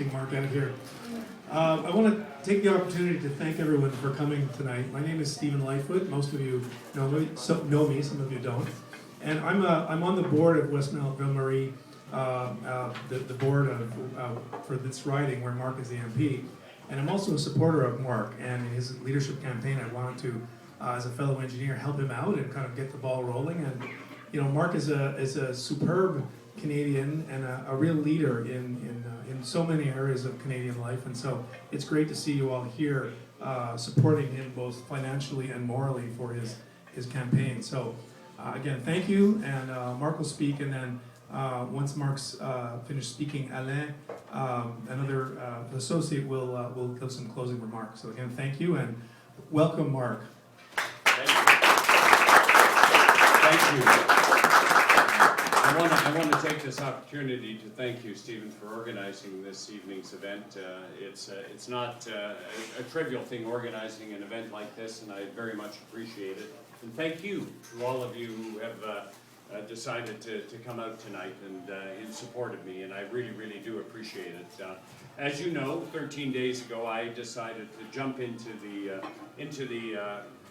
Mark out here. I want to take the opportunity to thank everyone for coming tonight. My name is Stephen Lightfoot. Most of you know me, some of you don't. And I'm on the board of Westmount Ville Marie, the board for this riding where Marc is the MP. And I'm also a supporter of Marc and his leadership campaign. I wanted to, as a fellow engineer, help him out and kind of get the ball rolling. And you know, Marc is a superb Canadian and a real leader in so many areas of Canadian life, and so it's great to see you all here supporting him both financially and morally for his campaign. So again, thank you, and Marc will speak, and then once Marc's finished speaking, Alain, another associate, will give some closing remarks. So again, thank you, and welcome, Marc. Thank you. I want to take this opportunity to thank you, Stephen, for organizing this evening's event. It's not a trivial thing organizing an event like this, and I very much appreciate it. And thank you to all of you who have decided to come out tonight and in support of me, and I really, really do appreciate it. As you know, 13 days ago, I decided to jump into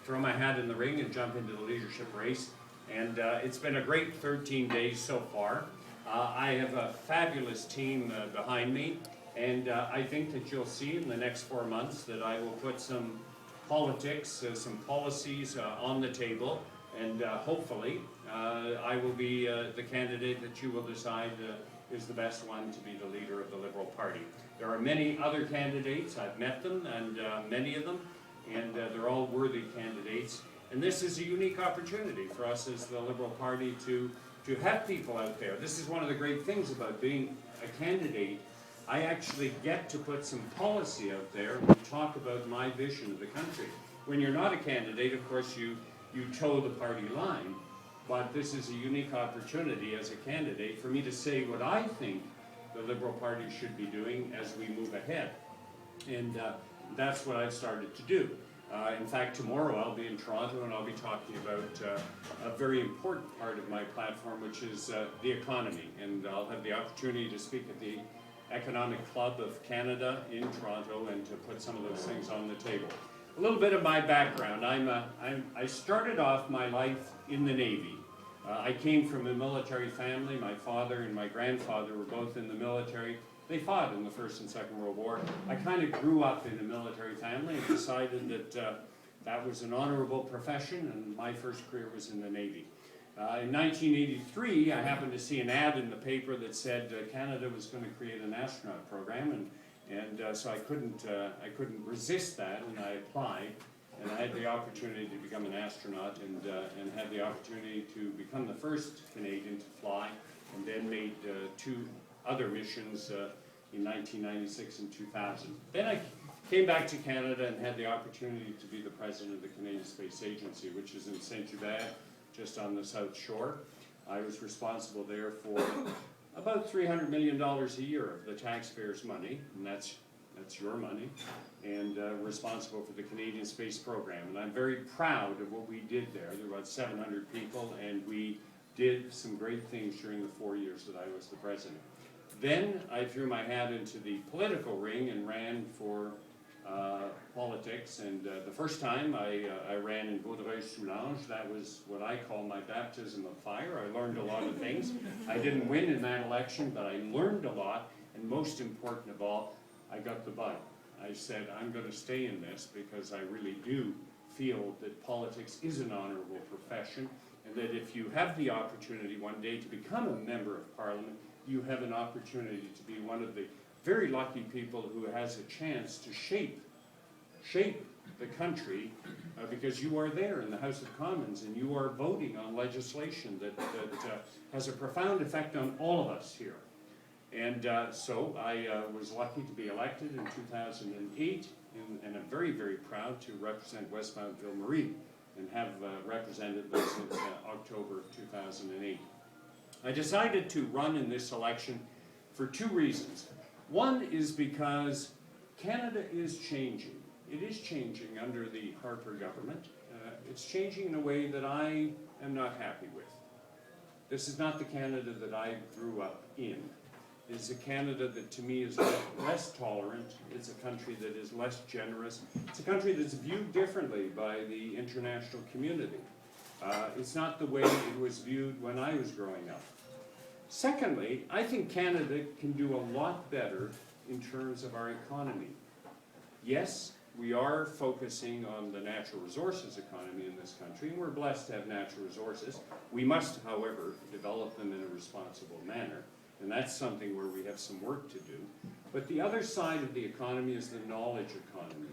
throw my hat in the ring and jump into the leadership race. And it's been a great 13 days so far. I have a fabulous team behind me, and I think that you'll see in the next 4 months that I will put some politics, some policies on the table, and hopefully I will be the candidate that you will decide is the best one to be the leader of the Liberal Party. There are many other candidates. I've met them, and many of them, and they're all worthy candidates. And this is a unique opportunity for us as the Liberal Party to have people out there. This is one of the great things about being a candidate. I actually get to put some policy out there and talk about my vision of the country. When you're not a candidate, of course, you toe the party line. But this is a unique opportunity as a candidate for me to say what I think the Liberal Party should be doing as we move ahead. And that's what I've started to do. In fact, tomorrow I'll be in Toronto and I'll be talking about a very important part of my platform, which is the economy. And I'll have the opportunity to speak at the Economic Club of Canada in Toronto and to put some of those things on the table. A little bit of my background. I started off my life in the Navy. I came from a military family. My father and my grandfather were both in the military. They fought in the First and Second World War. I kind of grew up in a military family and decided that that was an honorable profession, and my first career was in the Navy. In 1983, I happened to see an ad in the paper that said Canada was going to create an astronaut program, and so I couldn't resist that, and I applied, and I had the opportunity to become an astronaut and had the opportunity to become the first Canadian to fly, and then made 2 other missions in 1996 and 2000. Then I came back to Canada and had the opportunity to be the president of the Canadian Space Agency, which is in Saint-Hubert, just on the South Shore. I was responsible there for about $300 million a year of the taxpayers' money, and that's your money, and responsible for the Canadian Space Program. And I'm very proud of what we did there. There were about 700 people, and we did some great things during the 4 years that I was the president. Then I threw my hat into the political ring and ran for politics, and the first time I ran in Vaudreuil-Soulanges. That was what I call my baptism of fire. I learned a lot of things. I didn't win in that election, but I learned a lot, and most important of all, I got the bug. I said, I'm going to stay in this because I really do feel that politics is an honorable profession, and that if you have the opportunity one day to become a member of Parliament, you have an opportunity to be one of the very lucky people who has a chance to shape the country because you are there in the House of Commons and you are voting on legislation that has a profound effect on all of us here. And so I was lucky to be elected in 2008, and I'm very, very proud to represent Westmount Ville Marie and have represented them since October of 2008. I decided to run in this election for 2 reasons. One is because Canada is changing. It is changing under the Harper government. It's changing in a way that I am not happy with. This is not the Canada that I grew up in. is a Canada that to me is less tolerant. It's a country that is less generous. It's a country that's viewed differently by the international community. It's not the way it was viewed when I was growing up. Secondly, I think Canada can do a lot better in terms of our economy. Yes, we are focusing on the natural resources economy in this country, and we're blessed to have natural resources. We must, however, develop them in a responsible manner, and that's something where we have some work to do. But the other side of the economy is the knowledge economy.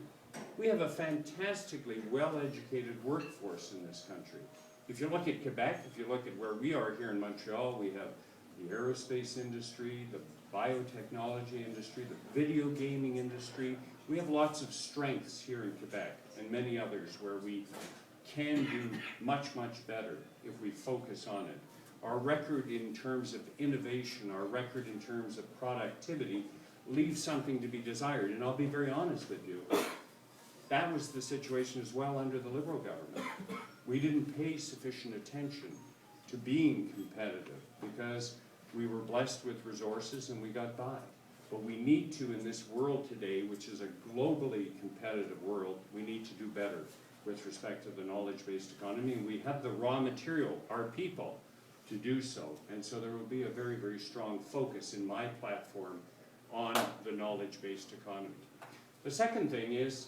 We have a fantastically well-educated workforce in this country. If you look at Quebec, if you look at where we are here in Montreal, we have the aerospace industry, the biotechnology industry, the video gaming industry. We have lots of strengths here in Quebec and many others where we can do much, much better if we focus on it. Our record in terms of innovation, our record in terms of productivity leaves something to be desired. And I'll be very honest with you, that was the situation as well under the Liberal government. We didn't pay sufficient attention to being competitive because we were blessed with resources and we got by. But we need to, in this world today, which is a globally competitive world, we need to do better with respect to the knowledge-based economy. And we have the raw material, our people, to do so. And so there will be a very, very strong focus in my platform on the knowledge-based economy. The second thing is,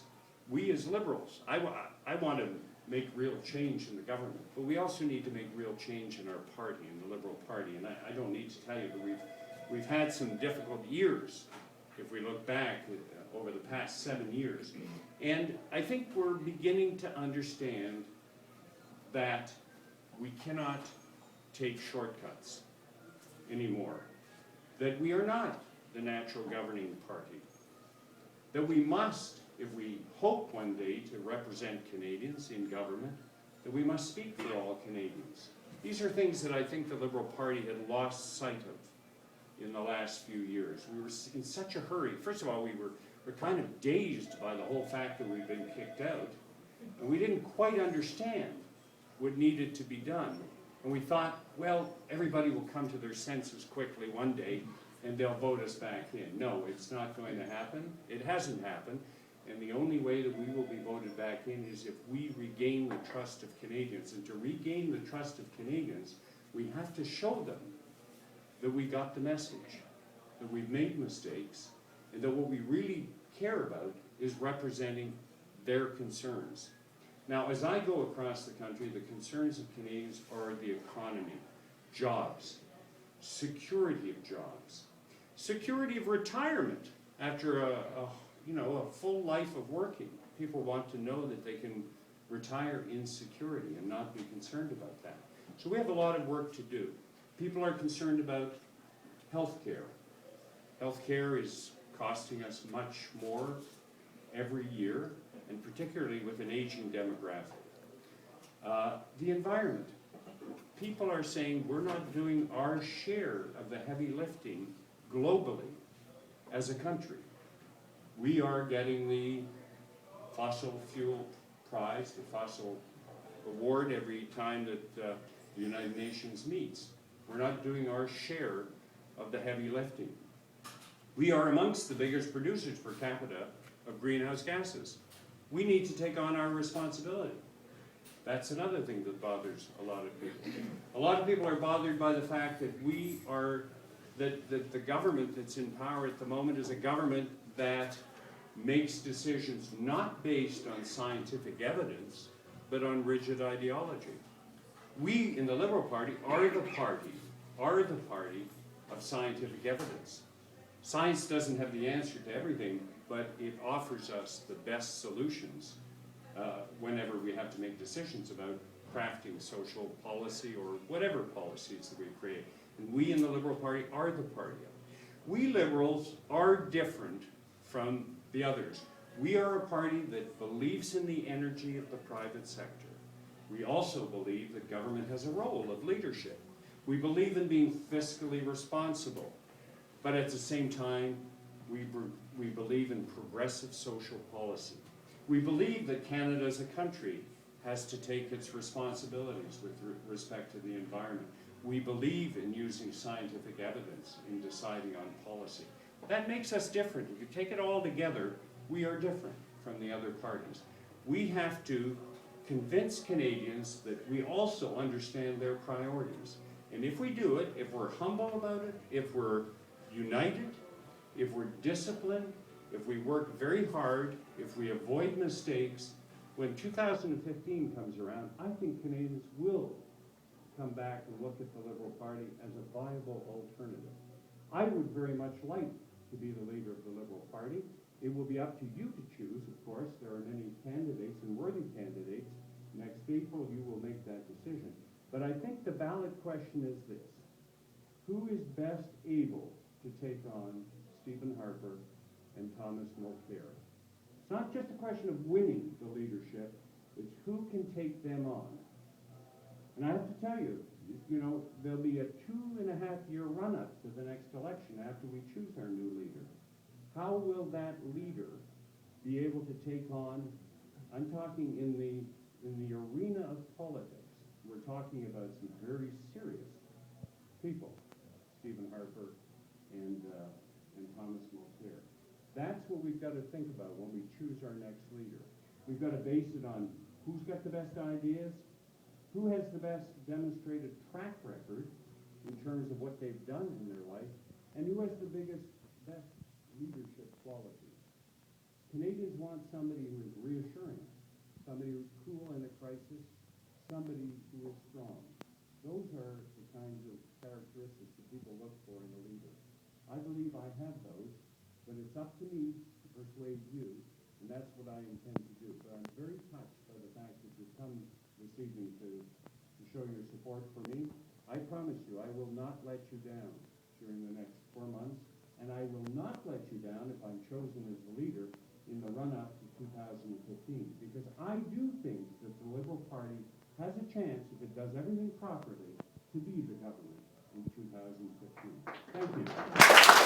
we as Liberals, I want to make real change in the government, but we also need to make real change in our party, in the Liberal Party. And I don't need to tell you that we've had some difficult years, if we look back over the past 7 years. And I think we're beginning to understand that we cannot take shortcuts anymore, that we are not the natural governing party, that we must, if we hope one day to represent Canadians in government, that we must speak for all Canadians. These are things that I think the Liberal Party had lost sight of in the last few years. We were in such a hurry. First of all, we're kind of dazed by the whole fact that we've been kicked out, and we didn't quite understand what needed to be done. And we thought, well, everybody will come to their senses quickly one day, and they'll vote us back in. No, it's not going to happen. It hasn't happened. And the only way that we will be voted back in is if we regain the trust of Canadians. And to regain the trust of Canadians, we have to show them that we got the message, that we've made mistakes, and that what we really care about is representing their concerns. Now, as I go across the country, the concerns of Canadians are the economy, jobs, security of jobs, security of retirement after a full life of working. People want to know that they can retire in security and not be concerned about that. So we have a lot of work to do. People are concerned about health care. Health care is costing us much more every year, and particularly with an aging demographic. The environment. People are saying we're not doing our share of the heavy lifting globally as a country. We are getting the fossil fuel prize, the fossil award every time that the United Nations meets. We're not doing our share of the heavy lifting. We are amongst the biggest producers per capita of greenhouse gases. We need to take on our responsibility. That's another thing that bothers a lot of people. A lot of people are bothered by the fact that that the government that's in power at the moment is a government that makes decisions not based on scientific evidence, but on rigid ideology. We in the Liberal Party are the party of scientific evidence. Science doesn't have the answer to everything, but it offers us the best solutions whenever we have to make decisions about crafting social policy or whatever policies that we create. And we in the Liberal Party are the party of it. We Liberals are different from the others. We are a party that believes in the energy of the private sector. We also believe that government has a role of leadership. We believe in being fiscally responsible, but at the same time, we believe in progressive social policy. We believe that Canada as a country has to take its responsibilities with respect to the environment. We believe in using scientific evidence in deciding on policy. That makes us different. If you take it all together, we are different from the other parties. We have to convince Canadians that we also understand their priorities. And if we do it, if we're humble about it, if we're united, if we're disciplined, if we work very hard, if we avoid mistakes, when 2015 comes around, I think Canadians will come back and look at the Liberal Party as a viable alternative. I would very much like to be the leader of the Liberal Party. It will be up to you to choose, of course. There are many candidates and worthy candidates. Next April, you will make that decision. But I think the ballot question is this: who is best able to take on Stephen Harper and Thomas Mulcair? It's not just a question of winning the leadership, it's who can take them on. And I have to tell you, there'll be a 2.5-year run-up to the next election after we choose our new leader. How will that leader be able to take on, I'm talking in the arena of politics, we're talking about some very serious people, Stephen Harper and Thomas Mulcair. That's what we've got to think about when we choose our next leader. We've got to base it on who's got the best ideas, who has the best demonstrated track record in terms of what they've done in their life, and who has the best leadership qualities. Canadians want somebody who is reassuring, somebody who's cool in a crisis, somebody who is strong. Those are the kinds of characteristics that people look for in a leader. I believe I have those, but it's up to me to persuade you, and that's what I intend to do. But I'm very touched by the fact that you've come this evening to show your support for me. I promise you, I will not let you down during the next 4 months, and I will not let you down if I'm chosen as the leader in the run-up to 2015, because I do think that the Liberal Party has a chance, if it does everything properly, to be the government in 2015. Thank you.